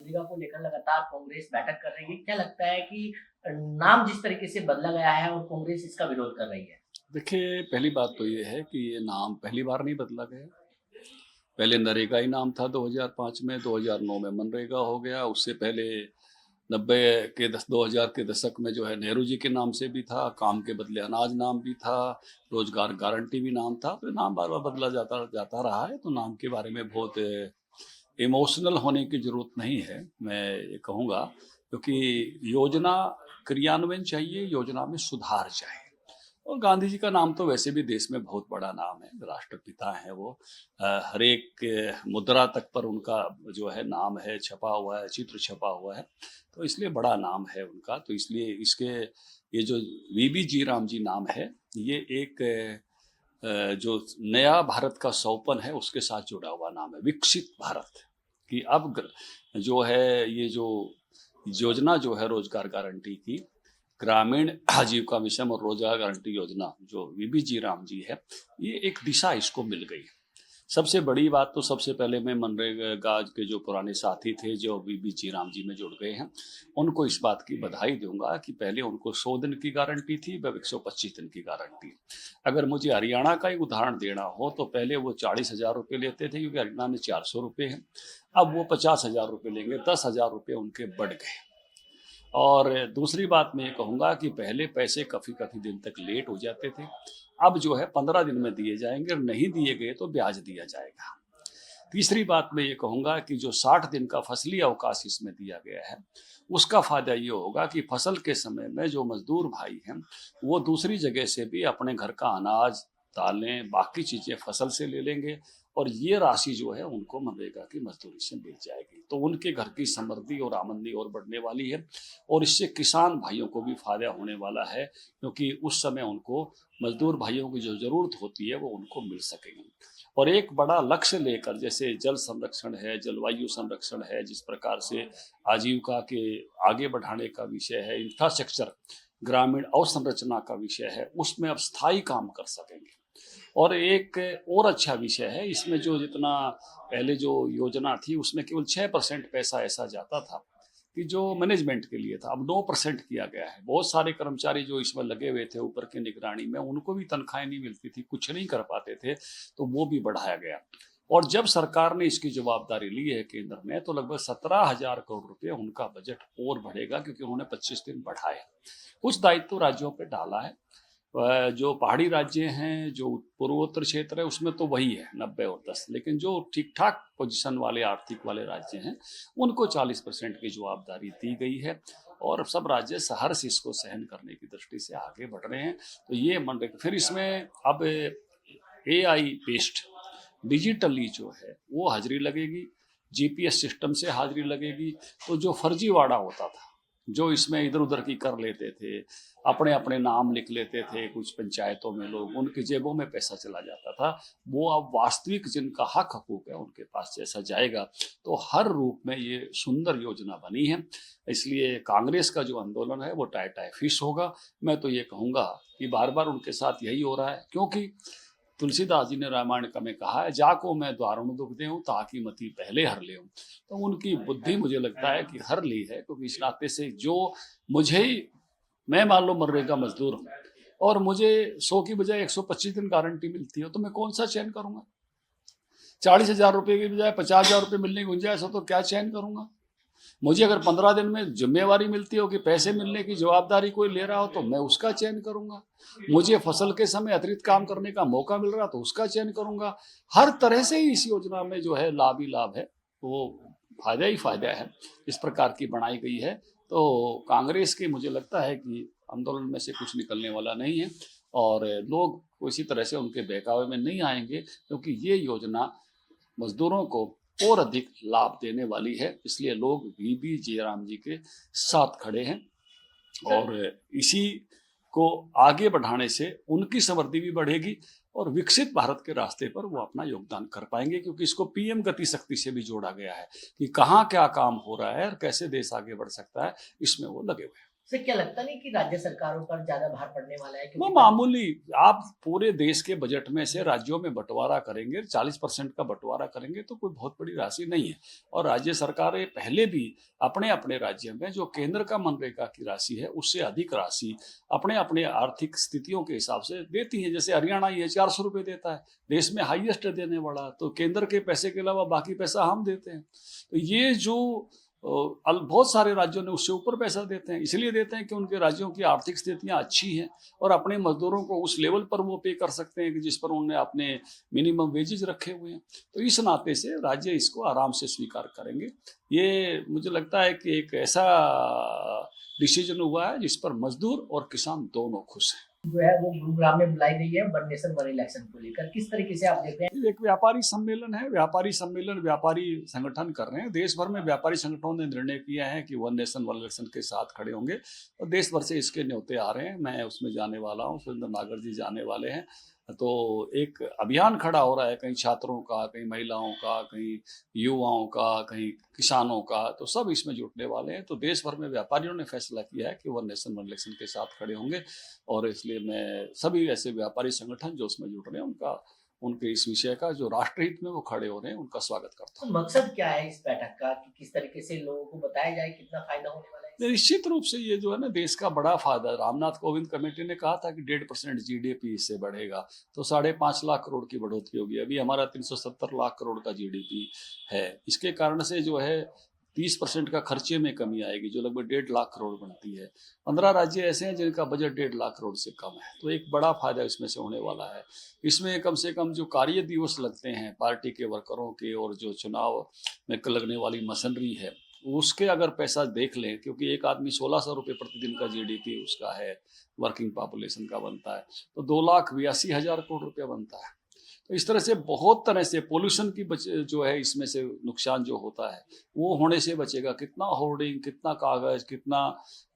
पुस्तिका को लेकर लगातार कांग्रेस बैठक कर रही है। क्या लगता है कि नाम जिस तरीके से बदला गया है और कांग्रेस इसका विरोध कर रही है? देखिए, पहली बात तो ये है कि ये नाम पहली बार नहीं बदला गया। पहले नरेगा ही नाम था 2005 में, 2009 में मनरेगा हो गया। उससे पहले 2000 के दशक में जो है नेहरू जी के नाम से भी था, काम के बदले अनाज नाम भी था, रोजगार गारंटी भी नाम था। तो नाम बार बार बदला जाता जाता रहा है, तो नाम के बारे में बहुत इमोशनल होने की जरूरत नहीं है, मैं ये कहूँगा। क्योंकि योजना क्रियान्वयन चाहिए, योजना में सुधार चाहिए। और गांधी जी का नाम तो वैसे भी देश में बहुत बड़ा नाम है, राष्ट्रपिता हैं वो। हर एक मुद्रा तक पर उनका जो है नाम है, छपा हुआ है, चित्र छपा हुआ है। तो इसलिए बड़ा नाम है उनका। तो इसलिए इसके ये जो वीबी जी राम जी नाम है, ये एक जो नया भारत का सौपन है उसके साथ जुड़ा हुआ नाम है, विकसित भारत। कि अब जो है ये जो योजना जो है रोजगार गारंटी की, ग्रामीण आजीविका मिशन और रोजगार गारंटी योजना जो वीबी जी राम जी है, ये एक दिशा इसको मिल गई। सबसे बड़ी बात तो सबसे पहले मैं मनरेगा के जो पुराने साथी थे जो वीबी जी राम जी में जुड़ गए हैं, उनको इस बात की बधाई दूंगा कि पहले उनको 100 दिन की गारंटी थी, अब 125 दिन की गारंटी। अगर मुझे हरियाणा का ही उदाहरण देना हो तो पहले वो 40,000 रुपये लेते थे, क्योंकि हरियाणा में 400 रुपये है। अब वो 50,000 रुपये लेंगे, 10,000 रुपये उनके बढ़ गए। और दूसरी बात मैं ये कहूँगा कि पहले पैसे काफ़ी काफ़ी दिन तक लेट हो जाते थे, अब जो है 15 दिन में दिए जाएंगे, और नहीं दिए गए तो ब्याज दिया जाएगा। तीसरी बात मैं ये कहूँगा कि जो 60 दिन का फसली अवकाश इसमें दिया गया है, उसका फ़ायदा ये होगा कि फसल के समय में जो मजदूर भाई हैं, वो दूसरी जगह से भी अपने घर का अनाज, दालें, बाकी चीज़ें फसल से ले लेंगे, और ये राशि जो है उनको मनरेगा की मजदूरी से मिल जाएगी। तो उनके घर की समृद्धि और आमदनी और बढ़ने वाली है, और इससे किसान भाइयों को भी फायदा होने वाला है, क्योंकि उस समय उनको मजदूर भाइयों की जो ज़रूरत होती है वो उनको मिल सकेगी। और एक बड़ा लक्ष्य लेकर, जैसे जल संरक्षण है, जलवायु संरक्षण है, जिस प्रकार से आजीविका के आगे बढ़ाने का विषय है, इंफ्रास्ट्रक्चर ग्रामीण अवसंरचना का विषय है, उसमें अब स्थायी काम कर सकेंगे। और एक और अच्छा विषय है इसमें, जो जितना पहले जो योजना थी उसमें केवल 6% पैसा ऐसा जाता था कि जो मैनेजमेंट के लिए था, अब 9% किया गया है। बहुत सारे कर्मचारी जो इसमें लगे हुए थे ऊपर की निगरानी में, उनको भी तनख्वाहें नहीं मिलती थी, कुछ नहीं कर पाते थे, तो वो भी बढ़ाया गया। और जब सरकार ने इसकी जवाबदारी ली है केंद्र ने, तो लगभग 17,000 करोड़ रुपए उनका बजट और बढ़ेगा, क्योंकि उन्होंने 25 दिन बढ़ाए। कुछ दायित्व राज्यों पर डाला है। जो पहाड़ी राज्य हैं, जो पूर्वोत्तर क्षेत्र है, उसमें तो वही है 90 और 10, लेकिन जो ठीक ठाक पोजीशन वाले आर्थिक वाले राज्य हैं, उनको 40% की जवाबदारी दी गई है, और सब राज्य सहर्ष इसको सहन करने की दृष्टि से आगे बढ़ रहे हैं। तो ये मनरेगा, फिर इसमें अब AI बेस्ड डिजिटली जो है वो हाजिरी लगेगी, GPS सिस्टम से हाजिरी लगेगी। तो जो फर्जीवाड़ा होता था, जो इसमें इधर उधर की कर लेते थे, अपने अपने नाम लिख लेते थे कुछ पंचायतों में लोग, उनकी जेबों में पैसा चला जाता था, वो अब वास्तविक जिनका हक हकूक है उनके पास जैसा जाएगा। तो हर रूप में ये सुंदर योजना बनी है। इसलिए कांग्रेस का जो आंदोलन है वो टाई टाई फिश होगा। मैं तो ये कहूँगा कि बार बार उनके साथ यही हो रहा है, क्योंकि तुलसीदास जी ने रामायण का में कहा है, जाको मैं द्वारुण दुख दे हूँ, ताकि मती पहले हर ले हूँ। तो उनकी बुद्धि मुझे लगता है कि हर ली है, क्योंकि इस नाते से जो मुझे ही, मैं मान लो मनरेगा मजदूर हूँ और मुझे 100 की बजाय 125 दिन गारंटी मिलती है, तो मैं कौन सा चयन करूंगा? 40,000 रुपये की बजाय 50,000 रुपये मिलने की गुंजाइश हो तो क्या चयन करूंगा? मुझे अगर 15 दिन में जिम्मेवारी मिलती हो कि पैसे मिलने की जवाबदारी कोई ले रहा हो, तो मैं उसका चयन करूंगा। मुझे फसल के समय अतिरिक्त काम करने का मौका मिल रहा तो उसका चयन करूंगा। हर तरह से ही इस योजना में जो है लाभ ही लाभ है, वो फायदा ही फायदा है, इस प्रकार की बनाई गई है। तो कांग्रेस के मुझे लगता है कि आंदोलन में से कुछ निकलने वाला नहीं है, और लोग किसी तरह से उनके बहकावे में नहीं आएंगे, क्योंकि ये योजना मजदूरों को और अधिक लाभ देने वाली है। इसलिए लोग वीबी जयराम जी के साथ खड़े हैं, और इसी को आगे बढ़ाने से उनकी समृद्धि भी बढ़ेगी, और विकसित भारत के रास्ते पर वो अपना योगदान कर पाएंगे, क्योंकि इसको PM गति शक्ति से भी जोड़ा गया है कि कहाँ क्या काम हो रहा है और कैसे देश आगे बढ़ सकता है, इसमें वो लगे हुए हैं। से क्या लगता नहीं कि राज्य सरकारों पर ज्यादा भार पड़ने वाला है? वो क्योंकि मामूली, आप पूरे देश के बजट में से राज्यों में बंटवारा करेंगे, 40% का बंटवारा करेंगे तो कोई बहुत बड़ी राशि नहीं है। और राज्य सरकारें पहले भी अपने अपने राज्य में जो केंद्र का मनरेगा की राशि है उससे अधिक राशि अपने अपने आर्थिक स्थितियों के हिसाब से देती हैं। जैसे हरियाणा ये 400 रुपये देता है, देश में हाईएस्ट देने वाला, तो केंद्र के पैसे के अलावा बाकी पैसा हम देते हैं। तो ये जो बहुत सारे राज्यों ने उससे ऊपर पैसा देते हैं, इसलिए देते हैं कि उनके राज्यों की आर्थिक स्थितियां अच्छी हैं और अपने मजदूरों को उस लेवल पर वो पे कर सकते हैं कि जिस पर उन्होंने अपने मिनिमम वेजेज रखे हुए हैं। तो इस नाते से राज्य इसको आराम से स्वीकार करेंगे। ये मुझे लगता है कि एक ऐसा डिसीजन हुआ है जिस पर मजदूर और किसान दोनों खुश हैं। जो है वो गुरुग्राम में बुलाई गई है वन नेशन वन इलेक्शन को लेकर, किस तरीके से आप देखते हैं? एक व्यापारी सम्मेलन है, व्यापारी सम्मेलन व्यापारी संगठन कर रहे हैं। देश भर में व्यापारी संगठनों ने निर्णय किया है कि वन नेशन वन इलेक्शन के साथ खड़े होंगे और देश भर से इसके न्योते आ रहे हैं। मैं उसमें जाने वाला हूँ, सुरेंद्र नागर जी जाने वाले हैं। तो एक अभियान खड़ा हो रहा है, कहीं छात्रों का, कहीं महिलाओं का, कहीं युवाओं का, कहीं किसानों का, तो सब इसमें जुटने वाले हैं। तो देश भर में व्यापारियों ने फैसला किया है कि वन नेशन वन इलेक्शन के साथ खड़े होंगे और इसलिए मैं सभी ऐसे व्यापारी संगठन जो उसमें जुट रहे हैं उनके इस विषय का जो राष्ट्रहित में वो खड़े हो रहे हैं उनका स्वागत करता हूँ। तो मकसद क्या है इस बैठक का कि किस तरीके से लोगों को बताया जाए कितना फायदा होने वाला है इससे? निश्चित रूप से ये जो है ना देश का बड़ा फायदा, रामनाथ कोविंद कमेटी ने कहा था कि 1.5% जीडीपी इससे बढ़ेगा, तो 5.5 लाख करोड़ की बढ़ोतरी होगी। अभी हमारा 370 लाख करोड़ का जीडीपी है। इसके कारण से जो है 30% का खर्चे में कमी आएगी, जो लगभग 1.5 लाख करोड़ बनती है। 15 राज्य ऐसे हैं जिनका बजट 1.5 लाख करोड़ से कम है, तो एक बड़ा फायदा इसमें से होने वाला है। इसमें कम से कम जो कार्य दिवस लगते हैं पार्टी के वर्करों के और जो चुनाव में लगने वाली मशीनरी है उसके अगर पैसा देख लें, क्योंकि एक आदमी 1600 रुपये प्रतिदिन का जीडीपी उसका है, वर्किंग पॉपुलेशन का बनता है, तो 2,82,000 करोड़ रुपया बनता है। तो इस तरह से बहुत तरह से पोल्यूशन की जो है इसमें से नुकसान जो होता है वो होने से बचेगा। कितना होर्डिंग, कितना कागज, कितना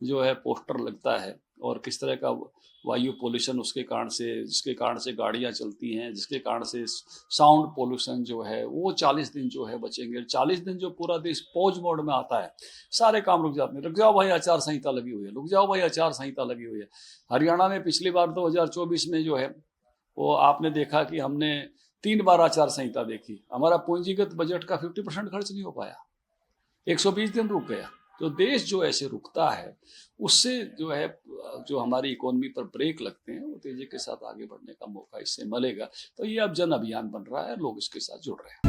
जो है पोस्टर लगता है और किस तरह का वायु पोल्यूशन उसके कारण से, जिसके कारण से गाड़ियां चलती हैं, जिसके कारण से साउंड पोल्यूशन जो है वो 40 दिन जो है बचेंगे। 40 दिन जो पूरा देश पॉज मोड में आता है, सारे काम रुक जाते हैं। रुक जाओ भाई आचार संहिता लगी हुई है, रुक जाओ भाई आचार संहिता लगी हुई है। हरियाणा में पिछली बार 2024 में जो है वो आपने देखा कि हमने 3 बार आचार संहिता देखी। हमारा पूंजीगत बजट का 50% खर्च नहीं हो पाया, 120 दिन रुक गया। तो देश जो ऐसे रुकता है उससे जो है जो हमारी इकोनॉमी पर ब्रेक लगते हैं वो तेजी के साथ आगे बढ़ने का मौका इससे मिलेगा। तो ये अब जन अभियान बन रहा है, लोग इसके साथ जुड़ रहे हैं।